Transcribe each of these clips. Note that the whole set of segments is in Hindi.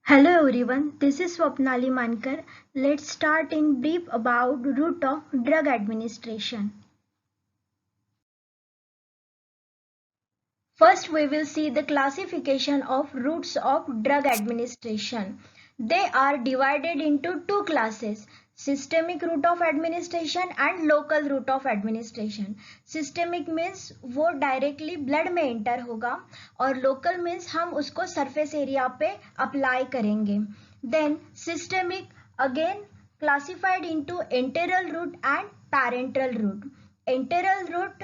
Hello everyone, this is Swapnali Mankar. Let's start in brief about route of drug administration. First we will see the classification of routes of drug administration. They are divided into two classes, systemic route of administration and local route of administration. Systemic means वो directly blood में enter होगा और local means हम उसको surface area पे apply करेंगे. Then systemic again classified into enteral route and parenteral route. Enteral route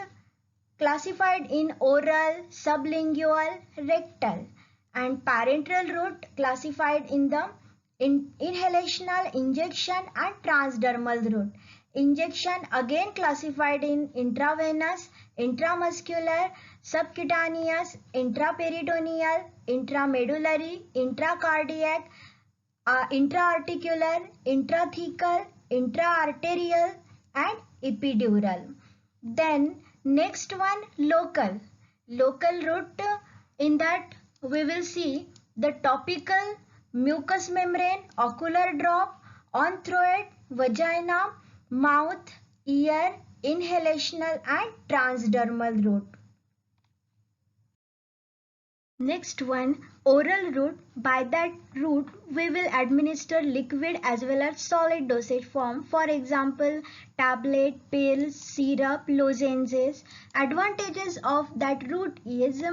classified in oral, sublingual, rectal, and parenteral route classified in the inhalational, injection and transdermal route. Injection again classified in intravenous, intramuscular, subcutaneous, intraperitoneal, intramedullary, intracardiac, intraarticular, intrathecal, intraarterial and epidural. Then next one, local route. In that we will see the topical, mucous membrane, ocular drop, on throat, vagina, mouth, ear, inhalational and transdermal route. Next one, oral route. By that route we will administer liquid as well as solid dosage form, for example tablet, pills, syrup, lozenges. Advantages of that route is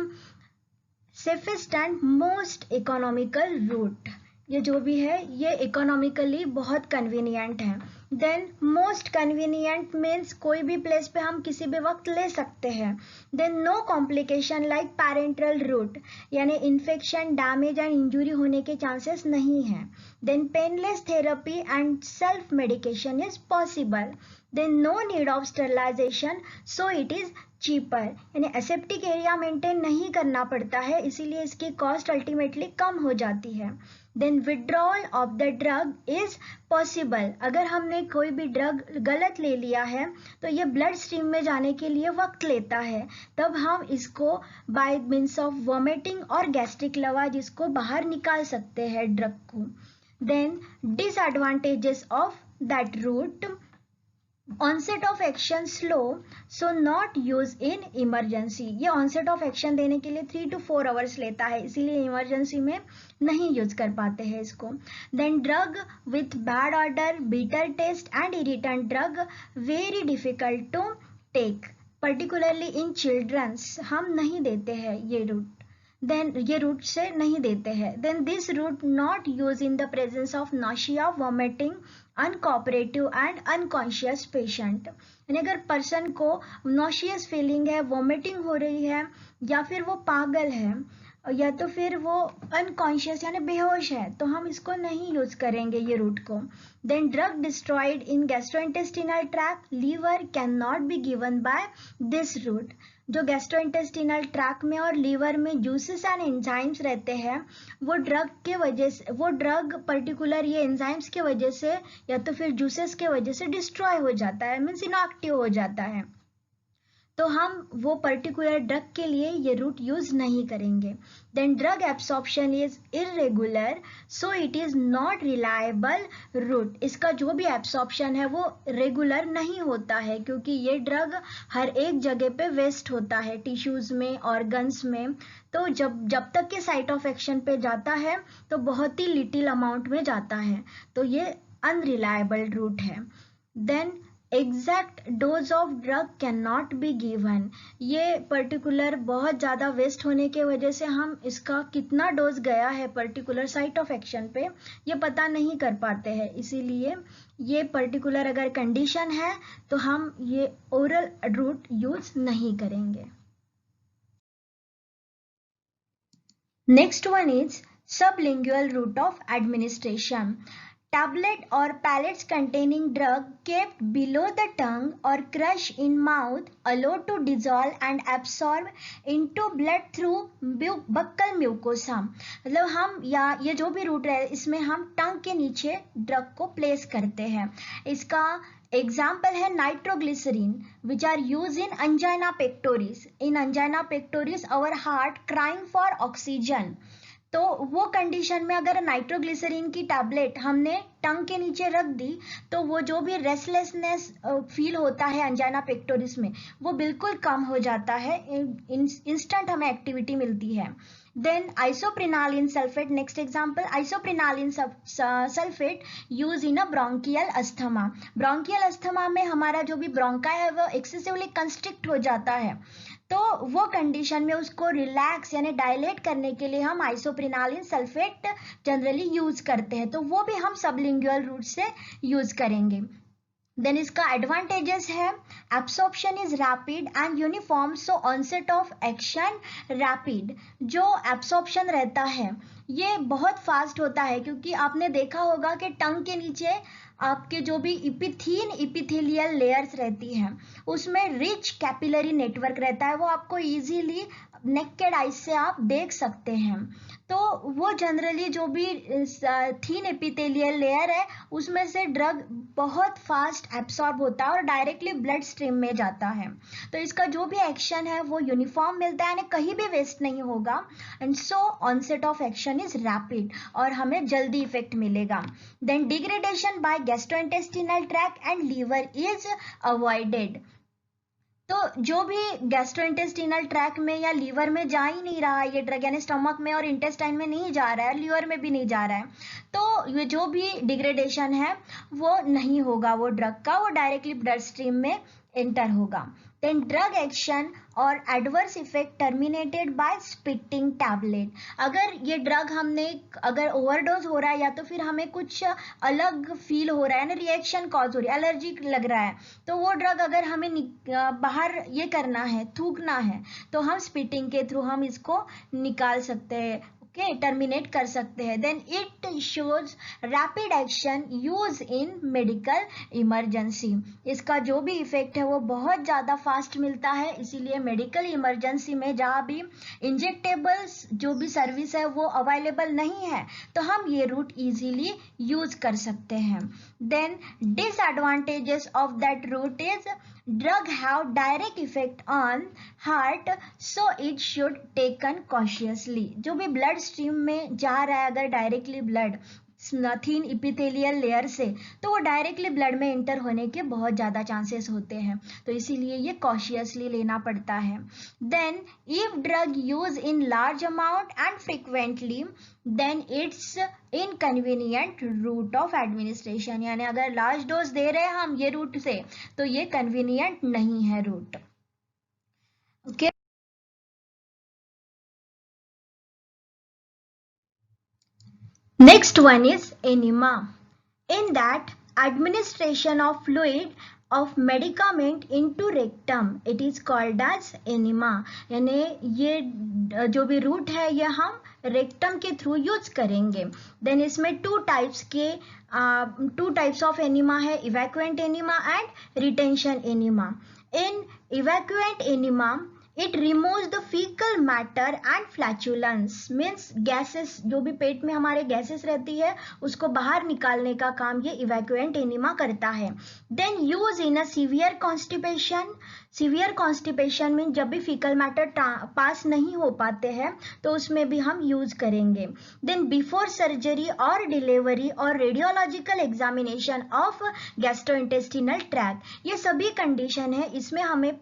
safest and most economical route. ये जो भी है ये इकोनॉमिकली बहुत कन्वीनियंट है. देन मोस्ट कन्वीनियंट मीन्स कोई भी प्लेस पे हम किसी भी वक्त ले सकते हैं. Then no complication like parental route, यानी इन्फेक्शन, डैमेज एंड इंजुरी होने के चांसेस नहीं है. Then painless therapy and self medication is possible. Then no need of sterilization so it is cheaper, यानी एसेप्टिक एरिया मेंटेन नहीं करना पड़ता है, इसीलिए इसकी कॉस्ट अल्टीमेटली कम हो जाती है. Then withdrawal of the drug is possible. अगर हमने कोई भी ड्रग गलत ले लिया है तो ये ब्लड स्ट्रीम में जाने के लिए वक्त लेता है, तब हम इसको बाय मीन्स ऑफ वॉमिटिंग और गैस्ट्रिक लवाज इसको बाहर निकाल सकते हैं ड्रग को. Then disadvantages of that route, onset of action slow so not use in emergency. ये ऑनसेट ऑफ एक्शन देने के लिए 3 to 4 आवर्स लेता है, इसीलिए इमरजेंसी में नहीं यूज कर पाते हैं इसको. Then drug with bad order, bitter taste and irritant drug very difficult to take, particularly in childrens हम नहीं देते हैं ये रूट. देन ये रूट से नहीं देते हैं. Then this route not use in the presence of nausea, vomiting, uncooperative and unconscious patient. यानी अगर पर्सन को नॉशियस फीलिंग है, वॉमिटिंग हो रही है, या फिर वो पागल है, या तो फिर वो अनकॉन्शियस यानी बेहोश है, तो हम इसको नहीं यूज करेंगे ये रूट को. Then drug destroyed in gastrointestinal tract, liver can not be given by this route. जो गैस्ट्रोइंटेस्टिनल ट्रैक्ट में और लीवर में जूसेस एंड एंजाइम्स रहते हैं, वो ड्रग के वजह से, वो ड्रग पर्टिकुलर ये एंजाइम्स के वजह से या तो फिर जूसेस के वजह से डिस्ट्रॉय हो जाता है, मीन्स इनएक्टिव हो जाता है, तो हम वो पर्टिकुलर ड्रग के लिए ये रूट यूज नहीं करेंगे. Then drug absorption is irregular so it is not reliable route. इसका जो भी एब्सॉर्प्शन है वो रेगुलर नहीं होता है, क्योंकि ये ड्रग हर एक जगह पे वेस्ट होता है, टिश्यूज में, ऑर्गन्स में. तो जब तक के साइट ऑफ एक्शन पे जाता है तो बहुत ही लिटिल अमाउंट में जाता है, तो ये अनरिलायबल रूट है. Then exact dose of drug can not be given. ये पर्टिकुलर बहुत ज़्यादा वेस्ट होने के वजह से हम इसका कितना डोज गया है पर्टिकुलर साइट ऑफ एक्शन पे ये पता नहीं कर पाते हैं, इसीलिए ये पर्टिकुलर अगर कंडीशन है तो हम ये ओरल रूट यूज नहीं करेंगे. Next one is sublingual route of administration. Tablet or pellets containing drug kept below the tongue or crushed in mouth allowed to dissolve and absorb into blood through buccal mucosa. मतलब हम या ये जो भी रूट है इसमें हम टंग के नीचे ड्रग को प्लेस करते हैं. इसका एग्जाम्पल है nitroglycerin which are use in angina pectoris. In angina pectoris our heart crying for oxygen. तो वो कंडीशन में अगर नाइट्रोग्लिसरीन की टैबलेट हमने टंग के नीचे रख दी तो वो जो भी रेस्टलेसनेस फील होता है अंजाना पेक्टोरिस में वो बिल्कुल कम हो जाता है, इंस्टेंट हमें एक्टिविटी मिलती है। Then isoprenaline sulphate, next example, isoprenaline sulphate use in a bronchial asthma. Bronchial asthma में हमारा जो भी ब्रोंका है वो एक्सेसिवली कंस्ट्रिक्ट हो जाता है, तो वो कंडीशन में उसको रिलैक्स यानी डायलेट करने के लिए हम आइसोप्रिनालिन सल्फेट जनरली यूज करते हैं, तो वो भी हम सबलिंगुअल रूट से यूज करेंगे। देन इसका एडवांटेजेस है, absorption is rapid and uniform, so onset of action rapid. जो एब्सॉर्प्शन रहता है ये बहुत फास्ट होता है, क्योंकि आपने देखा होगा कि टंग के नीचे आपके जो भी इपिथेलियल लेयर्स रहती हैं उसमें रिच कैपिलरी नेटवर्क रहता है, वो आपको इजीली नेकेड आइज से आप देख सकते हैं। तो वो जनरली जो भी थीन एपिथेलियल लेयर है उसमें से ड्रग बहुत फास्ट एब्सॉर्ब होता है और डायरेक्टली ब्लड स्ट्रीम में जाता है, तो इसका जो भी एक्शन है वो यूनिफॉर्म मिलता है, यानी कहीं भी वेस्ट नहीं होगा, and so onset of action is rapid और हमें जल्दी इफेक्ट मिलेगा। Then degradation by gastrointestinal tract and liver is avoided. तो जो भी गैस्ट्रोइंटेस्टिनल ट्रैक में या लीवर में जा ही नहीं रहा है ये ड्रग, यानी स्टमक में और इंटेस्टाइन में नहीं जा रहा है, लीवर में भी नहीं जा रहा है, तो ये जो भी डिग्रेडेशन है वो नहीं होगा वो ड्रग का, वो डायरेक्टली ब्लड स्ट्रीम में एंटर होगा। देन ड्रग एक्शन और adverse effect terminated bye spitting tablet. अगर ये ड्रग हमने अगर ओवरडोज हो रहा है या तो फिर हमें कुछ अलग फील हो रहा है ना, रिएक्शन कॉज हो रही है, एलर्जी लग रहा है, तो वो ड्रग अगर हमें बाहर ये करना है, थूकना है, तो हम स्पिटिंग के थ्रू हम इसको निकाल सकते हैं, ओके, टर्मिनेट कर सकते हैं। Then it shows rapid action use in medical emergency. इसका जो भी इफेक्ट है वो बहुत ज़्यादा फास्ट मिलता है, इसीलिए मेडिकल इमरजेंसी में जहाँ भी इंजेक्टेबल्स जो भी सर्विस है वो अवेलेबल नहीं है तो हम ये रूट इजीली यूज कर सकते हैं। Then disadvantages of that route is drug have direct effect on heart, so it should taken cautiously। जो भी ब्लड स्ट्रीम में जा रहा है अगर directly blood thin epithelial layer से, तो वो डायरेक्टली ब्लड में एंटर होने के बहुत ज़्यादा चांसेस होते हैं, तो इसीलिए ये कॉशियसली लेना पड़ता है। Then if drug use in large amount and frequently then it's inconvenient route of administration, यानी अगर लार्ज डोज दे रहे हैं हम ये रूट से तो ये कन्वीनियंट नहीं है route, okay. Next one is enema. In that, administration of fluid of medicament into rectum, it is called as enema। यानी ये जो भी रूट है ये हम रेक्टम के थ्रू यूज करेंगे। देन इसमें टू टाइप्स ऑफ एनिमा है, evacuant enema and retention enema. In evacuant enema it removes the fecal matter and flatulence, means gases, जो भी पेट में हमारे गैसेस रहती है उसको बाहर निकालने का काम ये इवैक्यूएंट एनिमा करता है। Then use in a severe constipation, severe constipation mean जब भी फीकल मैटर पास नहीं हो पाते हैं तो उसमें भी हम यूज करेंगे। देन बिफोर सर्जरी और डिलीवरी और radiological examination of gastrointestinal tract, ये सभी कंडीशन है, इसमें हमें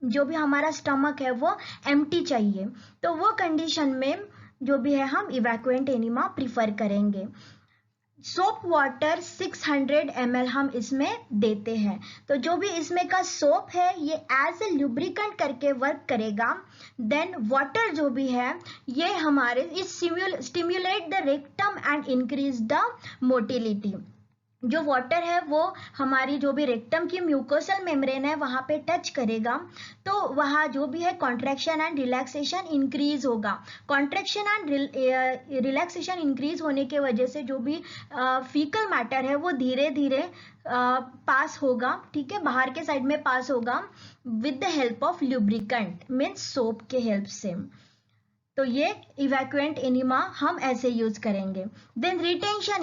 जो भी हमारा स्टमक है वो एम्प्टी चाहिए, तो वो कंडीशन में जो भी है हम इवैक्यूएंट एनिमा प्रीफर करेंगे। सोप वाटर 600 ml हम इसमें देते हैं, तो जो भी इसमें का सोप है ये एज ए लुब्रिकेंट करके वर्क करेगा। देन वाटर जो भी है ये हमारे इस stimulate the rectum and increase the motility. जो वाटर है वो हमारी जो भी रेक्टम की म्यूकोसल मेम्ब्रेन है वहाँ पे टच करेगा, तो वहाँ जो भी है कॉन्ट्रैक्शन एंड रिलैक्सेशन इंक्रीज होगा। कॉन्ट्रैक्शन एंड रिलैक्सेशन इंक्रीज होने के वजह से जो भी फीकल मैटर है वो धीरे धीरे पास होगा, ठीक है, बाहर के साइड में पास होगा with the help of lubricant means soap के हेल्प से। तो ये इवैक्यूएंट एनिमा हम ऐसे यूज करेंगे. Then retention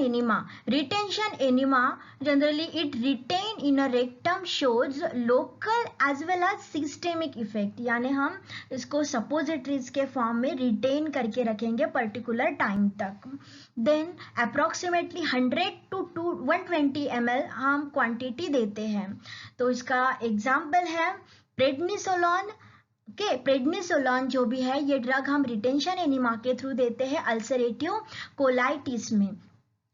enema generally it retain in a rectum shows local as well as systemic effect, यानी हम इसको सपोजिटरीज के फॉर्म में रिटेन करके रखेंगे पर्टिकुलर टाइम तक. देन अप्रोक्सीमेटली 100 to 120 ml हम क्वांटिटी देते हैं. तो इसका एग्जाम्पल है प्रेडनिसोलोन. प्रेडनिसोलोन जो भी है ये ड्रग हम रिटेंशन एनिमा के थ्रू देते हैं अल्सरेटिव कोलाइटिस में.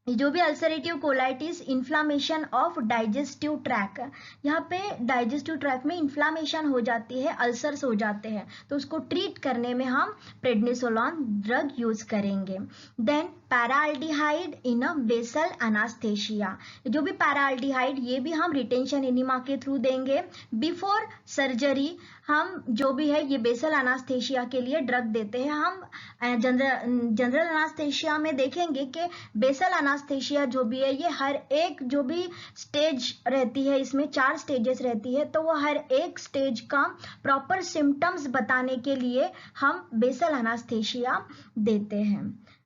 जो भी ulcerative colitis inflammation of digestive track, यहाँ पे डाइजेस्टिव ट्रैक में इन्फ्लामेशन हो जाती है, अल्सर्स हो जाते हैं, तो उसको ट्रीट करने में हम प्रेडनिसोलोन ड्रग यूज करेंगे. देन पैराल्डिहाइड इन अ बेसल एनास्थेशिया, जो भी पैराल्डिहाइड ये भी हम रिटेंशन एनिमा के थ्रू देंगे. बिफोर सर्जरी हम जो भी है ये बेसल एनास्थेशिया के लिए ड्रग देते हैं. हम जनरल एनास्थेशिया में देखेंगे कि बेसल एनास्थेशिया जो भी है ये हर एक जो भी स्टेज रहती है, इसमें 4 स्टेजेस रहती है, तो वो हर एक स्टेज का प्रॉपर सिम्टम्स बताने के लिए हम बेसल एनास्थेशिया देते हैं.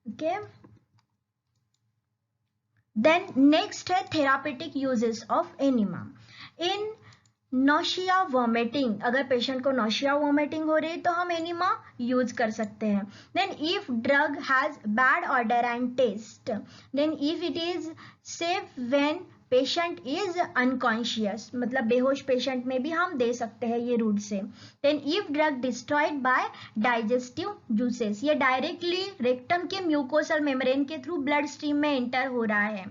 ओके. देन नेक्स्ट है therapeutic uses of enema. In nausea vomiting, अगर पेशेंट को नोशिया वॉमिटिंग हो रही है तो हम एनिमा यूज कर सकते हैं. Then if drug has bad order and taste, then if it is safe when patient is unconscious, मतलब बेहोश पेशेंट में भी हम दे सकते हैं ये रूट से. Then if drug destroyed by digestive juices, ये डायरेक्टली रेक्टम के म्यूकोसल मेम्ब्रेन के थ्रू ब्लड स्ट्रीम में एंटर हो रहा है.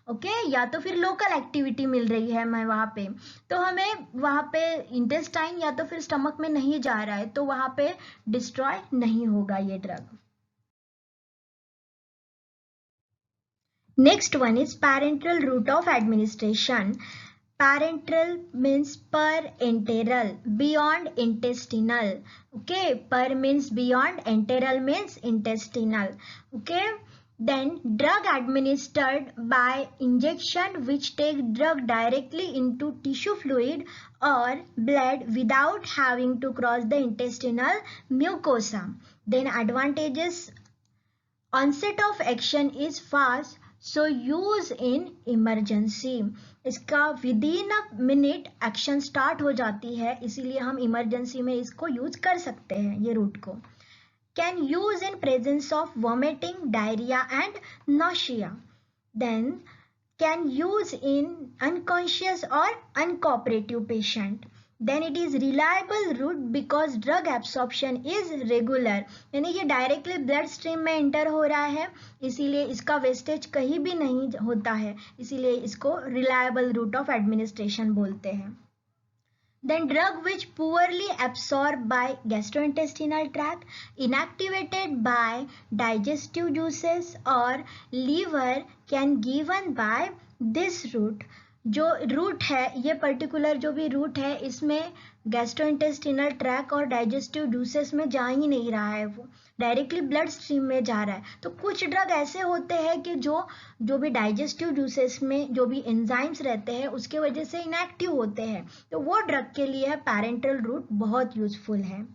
ओके या तो फिर लोकल एक्टिविटी मिल रही है हमें वहाँ पे, तो हमें वहाँ पे इंटेस्टाइन या तो फिर स्टमक में नहीं जा रहा है, तो वहाँ पे डिस्ट्रॉय नहीं होगा ये drug. Next one is parenteral route of administration. Parenteral means parenteral, beyond intestinal. Okay, per means beyond, enteral means intestinal. Okay. Then drug administered by injection which take drug directly into tissue fluid or blood without having to cross the intestinal mucosa. Then advantages, onset of action is fast, so use in emergency. इसका with in a minute action start हो जाती है, इसीलिए हम इमरजेंसी में इसको यूज कर सकते हैं ये रूट को. Can use in presence of vomiting, diarrhoea and nausea. Then can use in unconscious और uncooperative patient. Then it is reliable route because drug absorption is regular, यानी ये डायरेक्टली ब्लड स्ट्रीम में एंटर हो रहा है, इसीलिए इसका वेस्टेज कहीं भी नहीं होता है, इसीलिए इसको रिलायबल रूट ऑफ एडमिनिस्ट्रेशन बोलते हैं. Then drug which poorly absorbed by gastrointestinal tract, inactivated by digestive juices or liver can given by this route. जो रूट है ये पर्टिकुलर जो भी रूट है इसमें गैस्ट्रोइंटेस्टिनल ट्रैक और डाइजेस्टिव जूसेस में जा ही नहीं रहा है, वो डायरेक्टली ब्लड स्ट्रीम में जा रहा है. तो कुछ ड्रग ऐसे होते हैं कि जो भी डाइजेस्टिव जूसेस में जो भी एंजाइम्स रहते हैं उसके वजह से इनएक्टिव होते हैं, तो वो ड्रग के लिए पैरेंटल रूट बहुत यूजफुल है.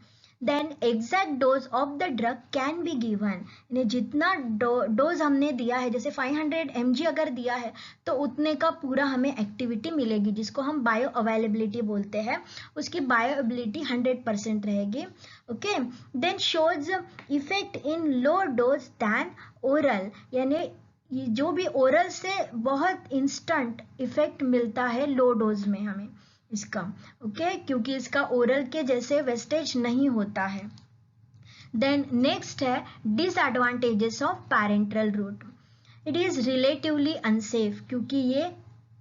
Then exact dose of the drug can be given, यानी जितना डोज हमने दिया है, जैसे 500 mg अगर दिया है तो उतने का पूरा हमें एक्टिविटी मिलेगी, जिसको हम बायो अवेलेबिलिटी बोलते हैं, उसकी बायो एबिलिटी 100% रहेगी. Okay. Then shows effect in low dose than oral, यानी जो भी ओरल से बहुत इंस्टेंट इफेक्ट मिलता है लो डोज में हमें इसका. ओके क्योंकि इसका ओरल के जैसे वेस्टेज नहीं होता है. देन नेक्स्ट है disadvantages of parenteral route. It is relatively unsafe, क्योंकि ये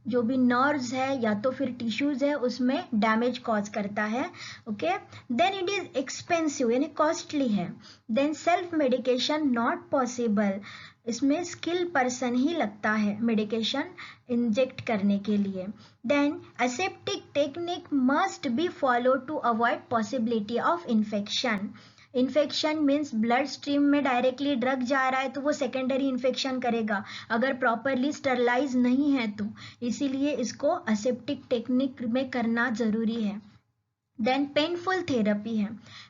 जो भी नर्व्स है या तो फिर टिश्यूज है उसमें डैमेज कॉज करता है. Okay. Then it is expensive, यानी कॉस्टली है. Then self medication not possible, इसमें स्किल पर्सन ही लगता है मेडिकेशन इंजेक्ट करने के लिए. Then aseptic technique must be follow to avoid possibility of infection. Infection means blood stream में डायरेक्टली ड्रग जा रहा है तो वो सेकेंडरी इन्फेक्शन करेगा अगर प्रॉपरली स्टरलाइज नहीं है तो, इसीलिए इसको एसेप्टिक टेक्निक में करना जरूरी है. देन पेनफुल थेरेपी है.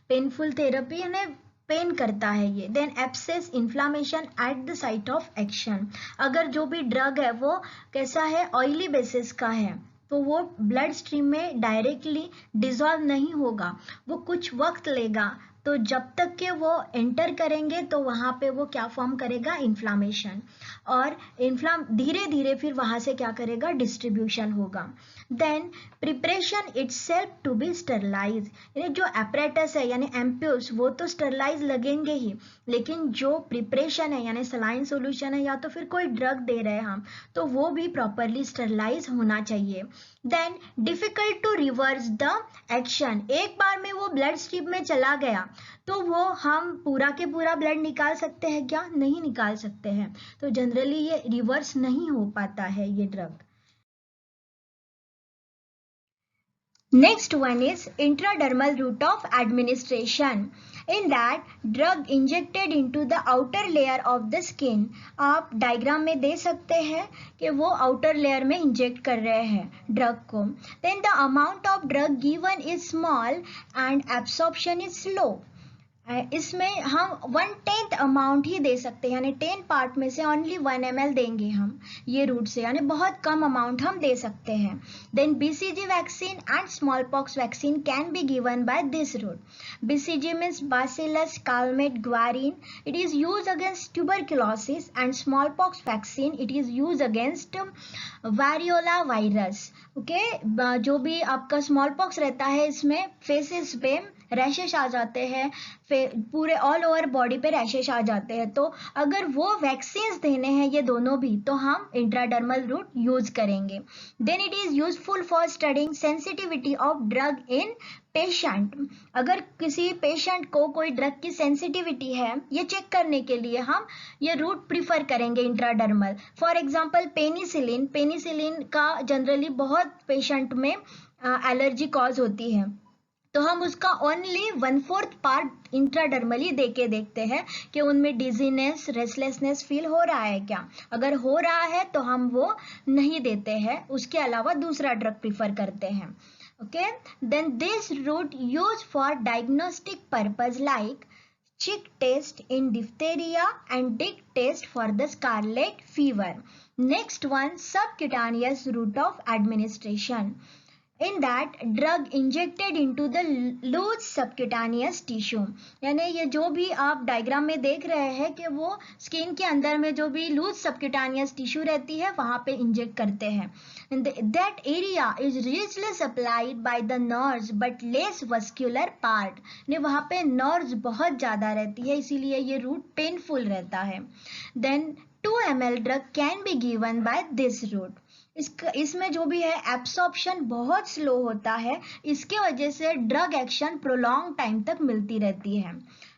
पेनफुल थेरेपी यानी पेन करता है ये। Then abscess inflammation at the site of action, अगर जो भी ड्रग है वो कैसा है, ऑयली बेसिस का है, तो वो ब्लड स्ट्रीम में डायरेक्टली डिसॉल्व नहीं होगा, वो कुछ वक्त लेगा। तो जब तक के वो एंटर करेंगे तो वहाँ पे वो क्या फॉर्म करेगा, इन्फ्लामेशन, और धीरे धीरे फिर वहाँ से क्या करेगा, डिस्ट्रीब्यूशन होगा। Then preparation itself to be sterilise, यानी जो एपरेटस है यानी एम्प्यूल्स वो तो स्टरलाइज लगेंगे ही, लेकिन जो प्रिपरेशन है यानी सलाइन सॉल्यूशन है या तो फिर कोई ड्रग दे रहे हैं हम, तो वो भी प्रॉपरली स्टरलाइज होना चाहिए। Then difficult to reverse the action, एक बार में वो ब्लड स्ट्रीम में चला गया तो वो हम पूरा के पूरा ब्लड निकाल सकते हैं क्या, नहीं निकाल सकते हैं, तो जनरली ये रिवर्स नहीं हो पाता है ये drug. Next one is intradermal route of administration. In that drug injected into the outer layer of the skin, आप डायग्राम में दे सकते हैं कि वो आउटर लेयर में इंजेक्ट कर रहे हैं ड्रग को। Then the amount of drug given is small and absorption is slow. इसमें हम 1/10 अमाउंट ही दे सकते हैं, यानी 10 पार्ट में से ओनली 1 ml देंगे हम ये रूट से, यानी बहुत कम अमाउंट हम दे सकते हैं। Then BCG vaccine and small pox vaccine can be given by this route. BCG means bacillus Calmette Guerin, it is use against tuberculosis, and small pox vaccine it is use against variola virus. Okay, जो भी आपका स्मॉल पॉक्स रहता है इसमें फेसेस पे रैशेस आ जाते हैं, पूरे ऑल ओवर बॉडी पे रैशेस आ जाते हैं, तो अगर वो वैक्सीन्स देने हैं ये दोनों भी तो हम इंट्राडर्मल रूट यूज करेंगे। Then it is useful for studying sensitivity of drug in patient, अगर किसी पेशेंट को कोई ड्रग की सेंसिटिविटी है ये चेक करने के लिए हम ये रूट प्रीफर करेंगे इंट्राडर्मल। फॉर एग्जांपल पेनिसिलिन का जनरली बहुत पेशेंट में एलर्जी कॉज होती है, तो हम उसका ओनली 1/4 पार्ट इंट्राडर्मली दे के देखते हैं कि उनमें डिजीनेस रेस्टलेसनेस फील हो रहा है क्या, अगर हो रहा है तो हम वो नहीं देते हैं, उसके अलावा दूसरा ड्रग प्रीफर करते हैं। Okay, then this route use for diagnostic purpose like Schick test in diphtheria and dick test for the scarlet fever. Next one, subcutaneous route of administration. In that drug injected into the loose subcutaneous tissue, यानी ये जो भी आप डायग्राम में देख रहे हैं कि वो स्किन के अंदर में जो भी लूज सबक्यूटानियस टिश्यू रहती है वहां पे इंजेक्ट करते हैं। That area is richly supplied by the nerves but less vascular part, ने वहां पे नर्व्स बहुत ज्यादा रहती है इसीलिए ये रूट पेनफुल रहता है। Then 2 ml drug can be given by this route. इसमें जो भी है एब्सॉर्प्शन बहुत स्लो होता है, इसके वजह से ड्रग एक्शन प्रोलॉन्ग टाइम तक मिलती रहती है।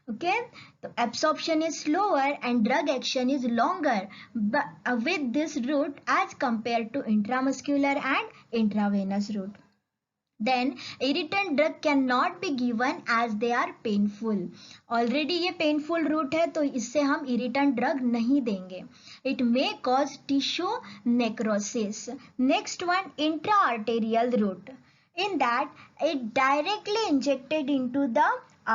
ओके, तो absorption is slower and drug action is longer with this route as compare to intramuscular and intravenous route. Then irritant drug cannot be given as they are painful. Already ये painful route है तो इससे हम irritant drug नहीं देंगे. It may cause tissue necrosis. Next one, intra-arterial route. In that it directly injected into the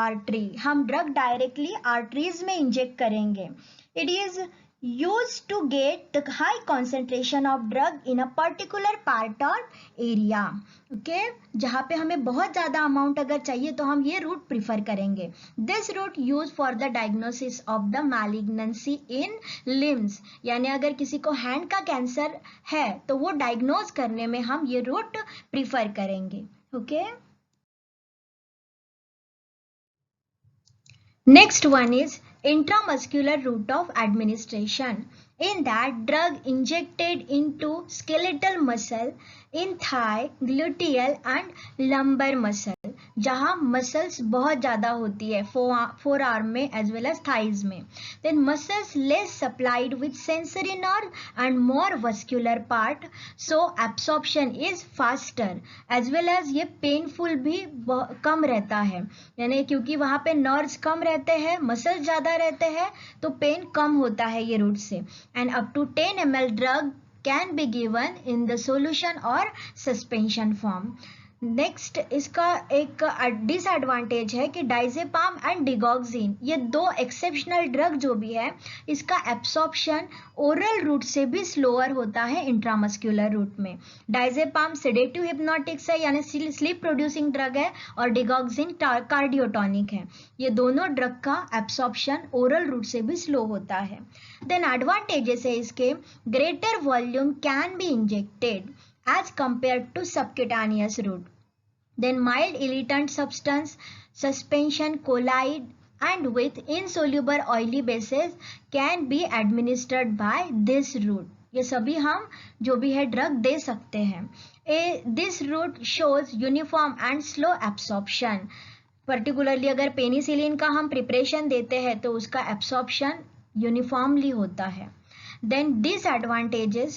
artery. हम drug directly arteries में inject करेंगे. It is used to get the high concentration of drug in a particular part or area. Okay, जहाँ पे हमें बहुत ज़्यादा अमाउंट अगर चाहिए तो हम ये रूट प्रीफर करेंगे। This route used for the diagnosis of the malignancy in limbs, यानी अगर किसी को हैंड का कैंसर है तो वो डायग्नोज करने में हम ये रूट प्रीफर करेंगे। Okay, next one is intramuscular route of administration. In that drug injected into skeletal muscle in thigh, gluteal and lumbar muscle, जहाँ मसल्स बहुत ज़्यादा होती है फोर आर्म में एज वेल एज थाइज में। Then muscles less supplied with sensory nerve and more vascular part, so absorption is faster as well as ये पेनफुल भी कम रहता है, यानी क्योंकि वहाँ पे नर्व्स कम रहते हैं, मसल्स ज़्यादा रहते हैं तो पेन कम होता है ये रूट से। And up to 10 ml drug can be given in the solution or suspension form. Next इसका एक डिसएडवांटेज है कि डाइजेपाम एंड डिगॉक्सिन ये दो एक्सेप्शनल ड्रग जो भी है, इसका एब्सॉर्प्शन ओरल रूट से भी स्लोअर होता है इंट्रामस्क्यूलर रूट में। डाइजेपाम सेडेटिव हिप्नोटिक्स है यानी स्लीप प्रोड्यूसिंग ड्रग है, और डिगॉक्सिन कार्डियोटॉनिक है। ये दोनों ड्रग का एब्सॉर्प्शन ओरल रूट से भी स्लो होता है। देन एडवांटेजेस है इसके, greater volume can be injected as compared to subcutaneous route. Then mild irritant substance, suspension collide and with insoluble oily bases can be administered by this route. ये सभी हम जो भी है ड्रग दे सकते हैं। This route shows uniform and slow absorption. Particularly अगर पेनिसिलिन का हम प्रिपरेशन देते हैं तो उसका एब्सॉर्प्शन यूनिफॉर्मली होता है। Then disadvantages,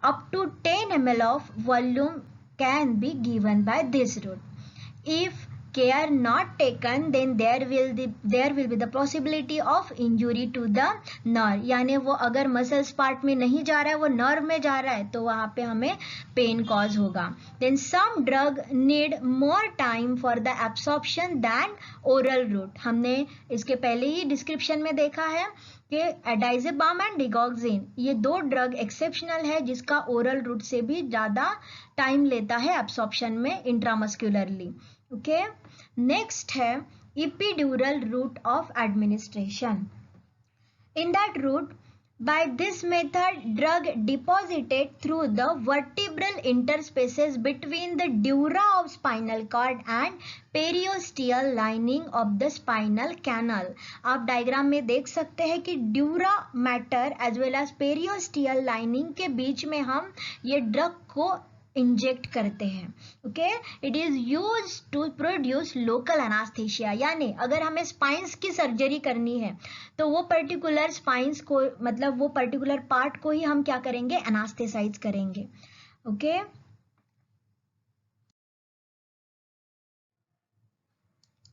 up to 10 ml of volume can be given by this route. If care not taken, then there will be the possibility of injury to the nerve. यानी वो अगर मसल्स पार्ट में नहीं जा रहा है, वो नर्व में जा रहा है, तो वहाँ पे हमें पेन कॉज होगा। Then some drug need more time for the absorption than oral route. हमने इसके पहले ही डिस्क्रिप्शन में देखा है कि डाइजेपाम एंड डिगॉक्सिन ये दो ड्रग एक्सेप्शनल है जिसका ओरल रूट से भी ज़्यादा टाइम लेता है एब्सॉर्प्शन में इंट्रामस्क्यूलरली। ओके, नेक्स्ट है epidural route of administration. In that route, by this method, drug deposited through the vertebral interspaces between the dura of spinal cord and periosteal lining of the spinal canal. आप डायग्राम में देख सकते हैं कि dura mater as well as periosteal lining के बीच में हम ये ड्रग को इंजेक्ट करते हैं। Okay, it is use to produce local anaesthesia, यानी अगर हमें स्पाइंस की सर्जरी करनी है तो वो पर्टिकुलर स्पाइंस को, मतलब वो पर्टिकुलर पार्ट को ही हम क्या करेंगे, एनास्थेसाइज करेंगे। Okay,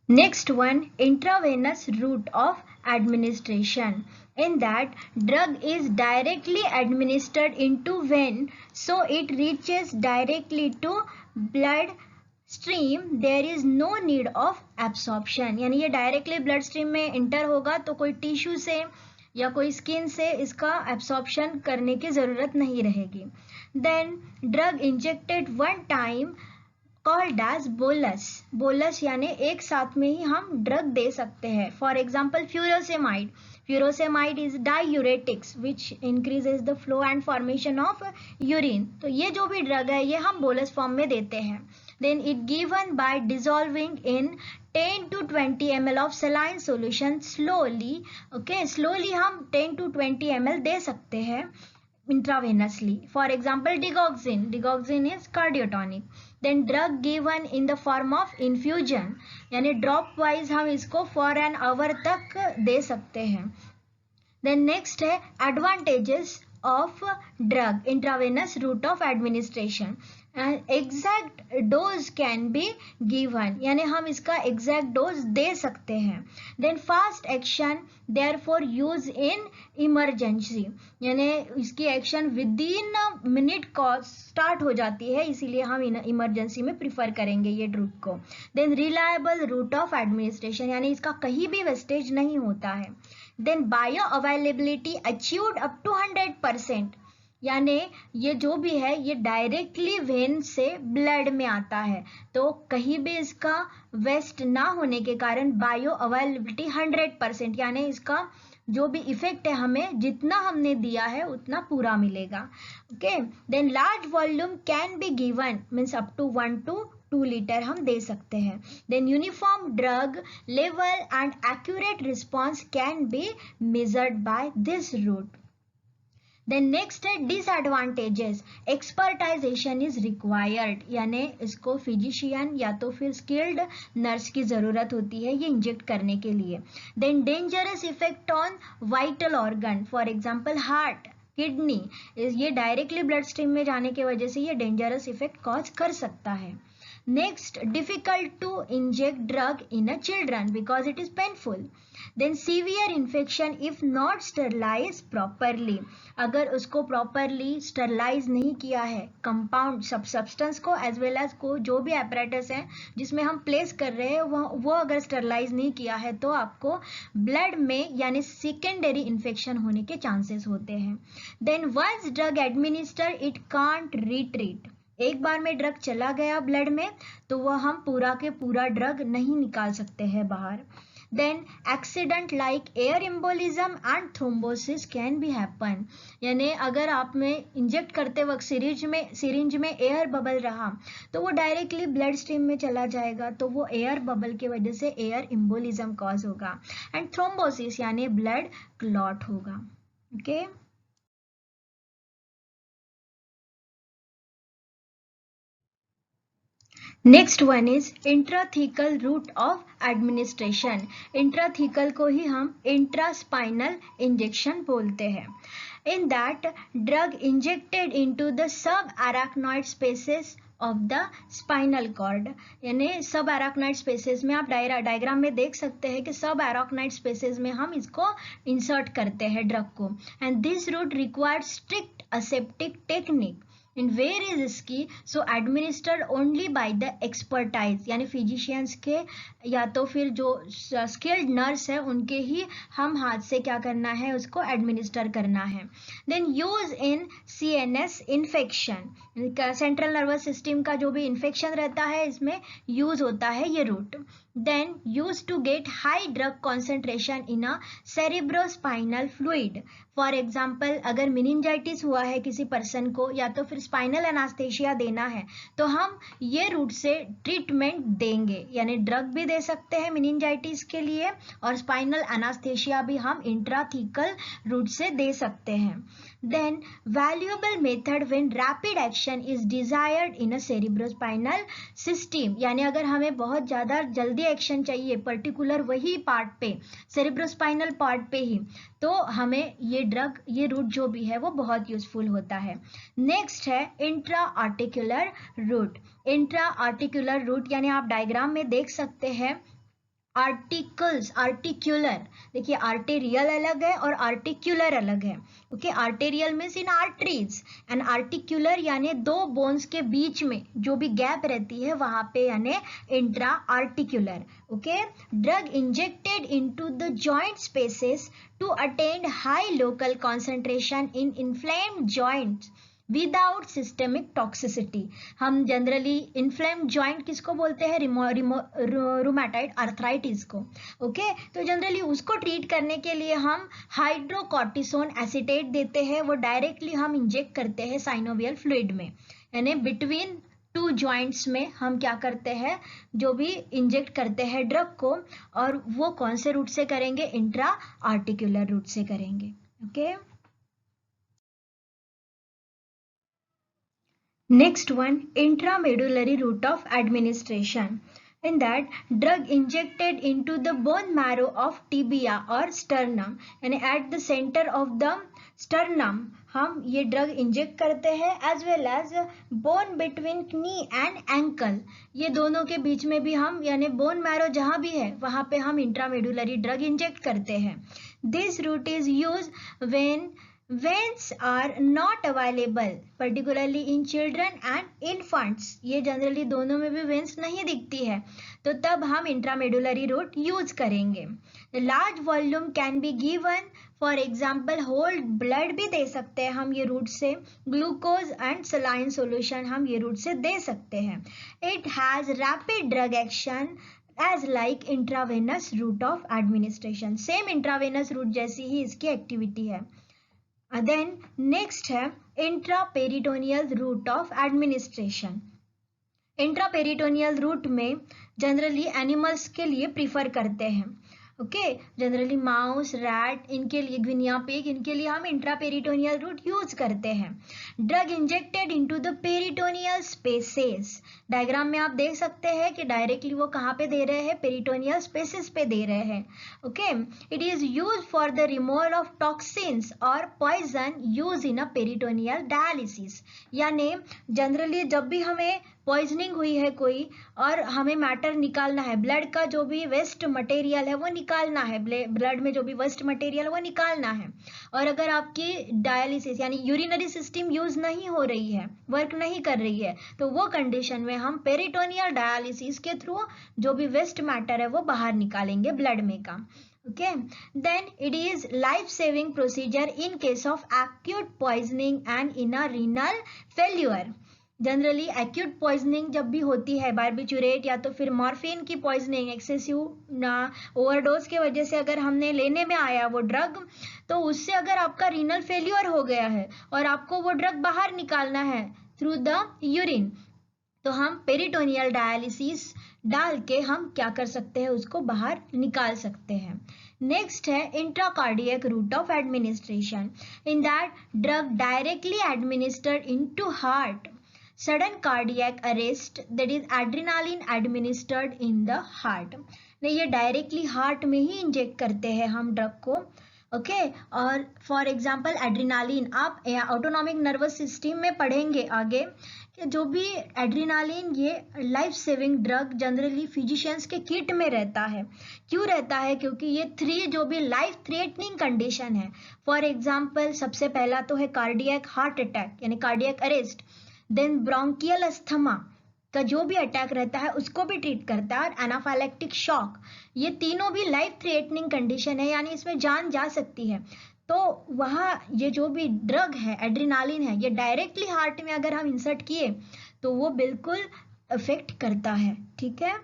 next one, intravenous route of administration. In that, drug is directly administered into vein, so it reaches directly to blood stream. There is no need of absorption. यानी ये डायरेक्टली ब्लड स्ट्रीम में इंटर होगा तो कोई टिश्यू से या कोई स्किन से इसका एब्सॉर्प्शन करने की ज़रूरत नहीं रहेगी। Then drug injected one time called as bolus. Bolus यानी एक साथ में ही हम ड्रग दे सकते हैं। For example furosemide. Furosemide is diuretics which increases the flow and formation of urine. तो ये जो भी ड्रग है ये हम बोलस फॉर्म में देते हैं। Then it given by dissolving in 10 to 20 ml of saline solution slowly. Okay, slowly हम 10 to 20 ml दे सकते हैं intravenously. For example, digoxin. Digoxin is cardiotonic. Then drug given in the form of infusion, यानी ड्रॉप वाइज हम इसको फॉर एन आवर तक दे सकते हैं। देन नेक्स्ट है advantages of drug intravenous route of administration. Exact dose can be given, यानी हम इसका एग्जैक्ट डोज दे सकते हैं. Then fast action, therefore use in emergency, यानी इसकी एक्शन विद इन मिनट को स्टार्ट हो जाती है, इसीलिए हम इमरजेंसी में प्रिफर करेंगे ये रूट को. Then reliable route of administration, यानी इसका कहीं भी वेस्टेज नहीं होता है. Then bioavailability achieved up to 100%, यानी ये जो भी है ये डायरेक्टली वेन से ब्लड में आता है, तो कहीं भी इसका वेस्ट ना होने के कारण बायो अवेलेबिलिटी 100%, यानी इसका जो भी इफेक्ट है हमें जितना हमने दिया है उतना पूरा मिलेगा. Okay, then large volume can be given, means up to 1 to 2 litre हम दे सकते हैं. Then uniform drug level and accurate response can be measured by this route. Then next है डिसएडवांटेजेस. एक्सपर्टाइजेशन इज रिक्वायर्ड, यानी इसको फिजिशियन या तो फिर स्किल्ड नर्स की ज़रूरत होती है ये इंजेक्ट करने के लिए. Then dangerous effect on vital organ, for example heart, kidney, ये डायरेक्टली ब्लड स्ट्रीम में जाने की वजह से ये डेंजरस इफेक्ट कॉज कर सकता है. Next, difficult to inject drug in a children because it is painful. Then severe infection if not sterilized properly. अगर उसको properly sterilize नहीं किया है compound substance को as well as को जो भी apparatus है जिसमें हम place कर रहे हैं वो अगर sterilize नहीं किया है तो आपको blood में यानी secondary infection होने के chances होते हैं. Then once drug administered it can't retreat. एक बार में ड्रग चला गया ब्लड में तो वह हम पूरा के पूरा ड्रग नहीं निकाल सकते हैं बाहर. Then accident like air embolism and thrombosis can be happen. यानी अगर आप में इंजेक्ट करते वक्त सिरिंज में एयर बबल रहा तो वो डायरेक्टली ब्लड स्ट्रीम में चला जाएगा तो वो एयर बबल की वजह से एयर एम्बोलिज्म कॉज होगा. एंड थ्रोम्बोसिस यानी ब्लड क्लॉट होगा. Okay next one is intrathecal route of administration. Intrathecal को ही हम इंट्रास्पाइनल इंजेक्शन बोलते हैं. In that drug injected into the sub arachnoid spaces of the spinal cord. यानी सब अराक्नॉइड स्पेसेस में आप डायग्राम में देख सकते हैं कि सब अराक्नॉइड स्पेसेस में हम इसको इंसर्ट करते हैं ड्रग को. And this route required strict aseptic technique. In where is इसकी so administered only by the expertise यानी फिजिशियंस के या तो फिर जो स्किल्ड नर्स है उनके ही हम हाथ से क्या करना है उसको एडमिनिस्टर करना है. Then use in CNS infection. Central nervous system का जो भी इन्फेक्शन रहता है इसमें यूज होता है ये root. Then used to get high drug concentration in a cerebrospinal fluid. For example, अगर meningitis हुआ है किसी पर्सन को या तो फिर स्पाइनल एनास्थेशिया देना है तो हम ये रूट से ट्रीटमेंट देंगे. यानी ड्रग भी दे सकते हैं meningitis के लिए और स्पाइनल एनास्थेशिया भी हम इंट्राथीकल रूट से दे सकते हैं. Then valuable method when rapid action is desired in a cerebrospinal system. यानी अगर हमें बहुत ज़्यादा जल्दी एक्शन चाहिए पर्टिकुलर वही पार्ट पे सेरिब्रोस्पाइनल पार्ट पे ही तो हमें ये रूट जो भी है वो बहुत यूजफुल होता है. नेक्स्ट है intra articular route. Intra articular route यानी आप डायग्राम में देख सकते हैं आर्टिकल्स आर्टिक्यूलर. देखिए आर्टेरियल अलग है और आर्टिक्यूलर अलग है. Okay arterial means in arteries and articular यानी दो बोन्स के बीच में जो भी गैप रहती है वहां पे यानी intra articular. Okay drug injected into the joint spaces to attain high local concentration in inflamed joints without systemic toxicity. हम जनरली इन्फ्लेम्ड जॉइंट किसको बोलते हैं रूमेटाइड आर्थराइटिस को. ओके तो जनरली उसको ट्रीट करने के लिए हम हाइड्रोकॉर्टिसोन एसिटेट देते हैं. वो डायरेक्टली हम इंजेक्ट करते हैं साइनोवियल फ्लूइड में यानी बिटवीन टू जॉइंट्स में हम क्या करते हैं जो भी इंजेक्ट करते हैं ड्रग को और वो कौन से रूट से करेंगे इंट्रा आर्टिकुलर रूट से करेंगे. Okay Next one, intramedullary route of administration. In that, drug injected into the bone marrow of tibia or sternum. यानी at the center of the sternum हम ये ड्रग इंजेक्ट करते हैं as well as bone between knee and ankle. ये दोनों के बीच में भी हम यानी बोन मैरो जहाँ भी है वहाँ पे हम इंट्रामेडुलरी ड्रग इंजेक्ट करते हैं. This route is used when veins are not available particularly in children and infants. ये जनरली दोनों में भी वेन्स नहीं दिखती है तो तब हम इंट्रामेडुलरी रूट यूज करेंगे. Large volume can be given for example whole blood भी दे सकते हैं हम ये रूट से. ग्लूकोज एंड सलाइन सोल्यूशन हम ये रूट से दे सकते हैं. It has rapid drug action as like intravenous route of administration. Same intravenous route जैसी ही इसकी एक्टिविटी है. Then next है intraperitoneal route of administration. Intraperitoneal route में जनरली एनिमल्स के लिए प्रीफर करते हैं. ओके जनरली माउस रैट इनके लिए ग्विनिया पिग इनके लिए हम इंट्रापेरिटोनियल रूट यूज करते हैं. Drug injected into the peritoneal spaces. Diagram में आप देख सकते हैं कि डायरेक्टली वो कहाँ पे दे रहे हैं पेरिटोनियल स्पेसेस पे दे रहे हैं. Okay it is use for the removal of toxins और poison use in a peritoneal dialysis. यानी जनरली जब भी हमें पॉइजनिंग हुई है कोई और हमें मैटर निकालना है, ब्लड का जो भी वेस्ट मटेरियल है वो निकालना है, ब्लड में जो भी वेस्ट मटेरियल वो निकालना है, और अगर आपकी डायलिसिस यानी यूरिनरी सिस्टम यूज नहीं हो रही है, वर्क नहीं कर रही है, तो वो कंडीशन में हम पेरिटोनियल डायलिसिस के थ्रू जो भी वेस्ट मैटर है वो बाहर निकालेंगे ब्लड में का. Okay, then it is life-saving procedure in case of acute poisoning and in a renal failure. Generally acute poisoning जब भी होती है, बारबिचुरेट या तो फिर मॉर्फिन की पॉइजनिंग, एक्सेसिव ओवरडोज के वजह से अगर हमने लेने में आया वो ड्रग, तो उससे अगर आपका रीनल फेल्यूर हो गया है और आपको वो ड्रग बाहर निकालना है थ्रू द यूरिन, तो हम पेरिटोनियल डायलिसिस डाल के हम क्या कर सकते हैं, उसको बाहर निकाल सकते हैं. नेक्स्ट है intracardiac route of administration. In that drug directly administered into heart, sudden cardiac arrest, that is adrenaline administered in the heart. ये डायरेक्टली हार्ट में ही इंजेक्ट करते हैं हम ड्रग को. ओके, और फॉर एग्जांपल एड्रेनालिन आप ऑटोनॉमिक नर्वस सिस्टम में पढ़ेंगे आगे कि जो भी एड्रेनालिन ये life saving drug generally physicians के किट में रहता है. क्यों रहता है? क्योंकि ये 3 जो भी लाइफ थ्रेटनिंग कंडीशन है, फॉर एग्जांपल सबसे पहला तो है कार्डियक हार्ट अटैक यानी cardiac arrest, then bronchial asthma का जो भी अटैक रहता है उसको भी ट्रीट करता है, और एनाफाइलैक्टिक शॉक, ये तीनों भी लाइफ थ्रेटनिंग कंडीशन है यानी इसमें जान जा सकती है. तो वहाँ ये जो भी ड्रग है एड्रेनालिन है, ये डायरेक्टली हार्ट में अगर हम इंसर्ट किए तो वो बिल्कुल अफेक्ट करता है. ठीक है.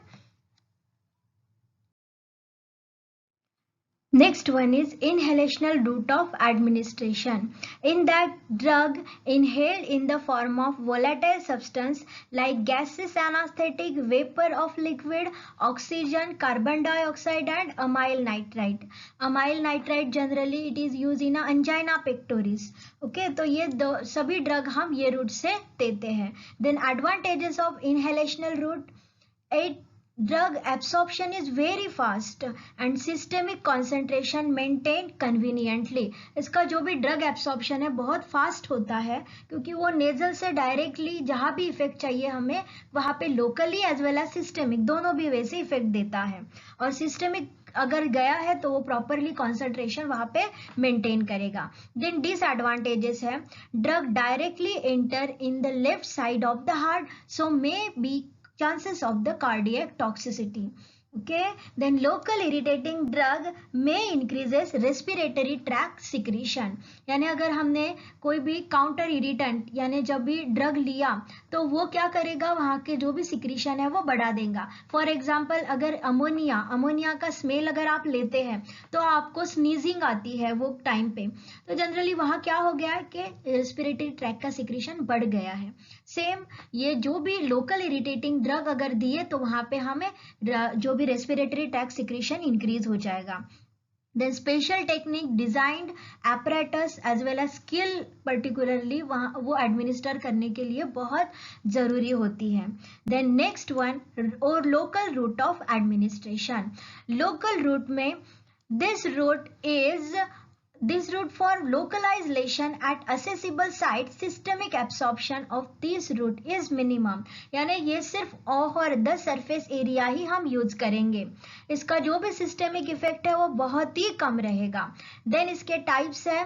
Next one is inhalational route of administration. In that drug inhaled in the form of volatile substance like gaseous anesthetic, vapor of liquid, oxygen, carbon dioxide and amyl nitrite. Amyl nitrite generally it is used in angina pectoris. Okay, तो ये सभी ड्रग हम ये रूट से देते हैं. Then advantages of inhalational route. It drug absorption is very fast and systemic concentration maintained conveniently. इसका जो भी ड्रग एब्सॉर्प्शन है बहुत फास्ट होता है क्योंकि वो नेजल से डायरेक्टली जहाँ भी इफेक्ट चाहिए हमें वहाँ पे locally as well as systemic दोनों भी वैसे इफेक्ट देता है, और सिस्टेमिक अगर गया है तो वो प्रॉपरली कॉन्सेंट्रेशन वहाँ पे मेंटेन करेगा. देन डिसएडवांटेजेस है, drug directly enter in the left side of the heart, so may be chances of the cardiac toxicity. Okay, then local irritating drug may increases respiratory tract secretion. यानी अगर हमने कोई भी काउंटर इरिटेंट यानी जब भी ड्रग लिया तो वो क्या करेगा, वहाँ के जो भी सिक्रीशन है वो बढ़ा देगा. फॉर एग्जांपल अगर अमोनिया का स्मेल अगर आप लेते हैं तो आपको स्नीजिंग आती है वो टाइम पे, तो जनरली वहाँ क्या हो गया है कि रेस्पिरेटरी ट्रैक का सिक्रीशन बढ़ गया है. सेम ये जो भी लोकल इरिटेटिंग ड्रग अगर दिए तो वहाँ पे हमें जो भी रेस्पिरेटरी ट्रैक सिक्रीशन इंक्रीज हो जाएगा. Then special technique designed apparatus as well as skill particularly वहाँ वो एडमिनिस्टर करने के लिए बहुत जरूरी होती है. देन नेक्स्ट वन और local route of administration. Local route में this route for localization at accessible site, systemic absorption of this route is minimum. यानी ये सिर्फ ओवर द सरफेस एरिया ही हम यूज करेंगे, इसका जो भी सिस्टेमिक इफेक्ट है वो बहुत ही कम रहेगा. देन इसके टाइप्स है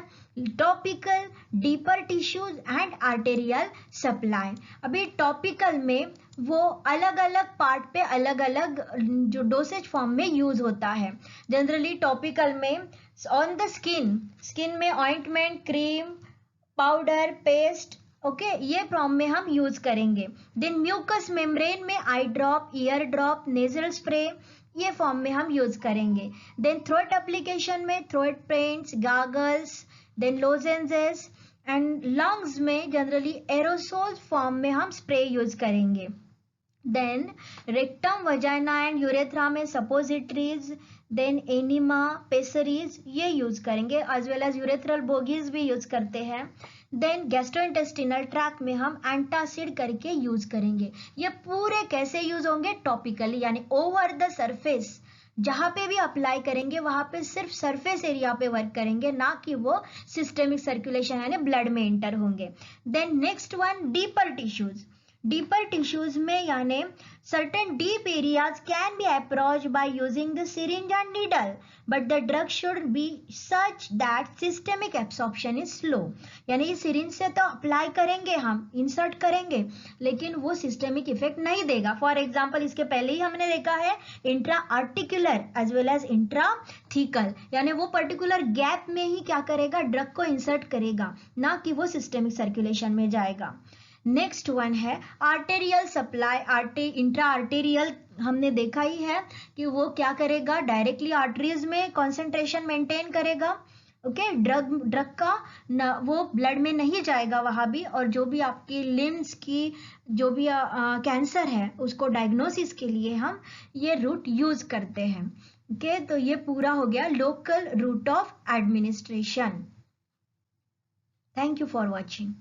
topical, deeper tissues and arterial supply. अभी टॉपिकल में वो अलग अलग पार्ट पे अलग अलग जो डोसेज फॉर्म में यूज होता है. जनरली टॉपिकल में ऑन द स्किन में ointment, cream, powder, paste, okay, ये फॉर्म में हम यूज करेंगे. देन म्यूकस मेम्ब्रेन में eye drop, ear drop, nasal spray, ये फॉर्म में हम यूज करेंगे. देन थ्रोट एप्लीकेशन में throat paints, gargles, then lozenges, and lungs में जनरली एरोसोल फॉर्म में हम स्प्रे यूज करेंगे. Then rectum, vagina and urethra में सपोजिटरीज, देन एनिमा, पेसरीज ये यूज करेंगे, as well as urethral bougies भी यूज करते हैं. देन गैस्ट्रोइंटेस्टिनल ट्रैक में हम एंटासिड करके यूज करेंगे. ये पूरे कैसे यूज होंगे, टॉपिकली यानी ओवर द सरफेस, जहां पे भी अप्लाई करेंगे वहां पे सिर्फ सरफेस एरिया पे वर्क करेंगे, ना कि वो सिस्टेमिक सर्कुलेशन यानी ब्लड में एंटर होंगे. Then next one deeper tissues. Deeper tissues में यानी certain deep areas can be approached by using the syringe and needle, but the drug should be such that systemic absorption is slow. यानी कि सिरिंज से तो अप्लाई करेंगे, हम इंसर्ट करेंगे, लेकिन वो सिस्टेमिक इफेक्ट नहीं देगा. फॉर एग्जाम्पल इसके पहले ही हमने देखा है intra articular as well as intrathecal, यानी वो पर्टिकुलर गैप में ही क्या करेगा, ड्रग को इंसर्ट करेगा, ना कि वो सिस्टेमिक सर्कुलेशन में जाएगा. नेक्स्ट वन है आर्टेरियल सप्लाई. इंट्रा आर्टेरियल हमने देखा ही है कि वो क्या करेगा, डायरेक्टली आर्टरीज में कॉन्सेंट्रेशन मेंटेन करेगा. ओके, ड्रग का वो ब्लड में नहीं जाएगा वहां भी, और जो भी आपकी लिम्स की जो भी कैंसर है उसको डायग्नोसिस के लिए हम ये रूट यूज करते हैं. ओके, तो ये पूरा हो गया local route of administration. Thank you for watching.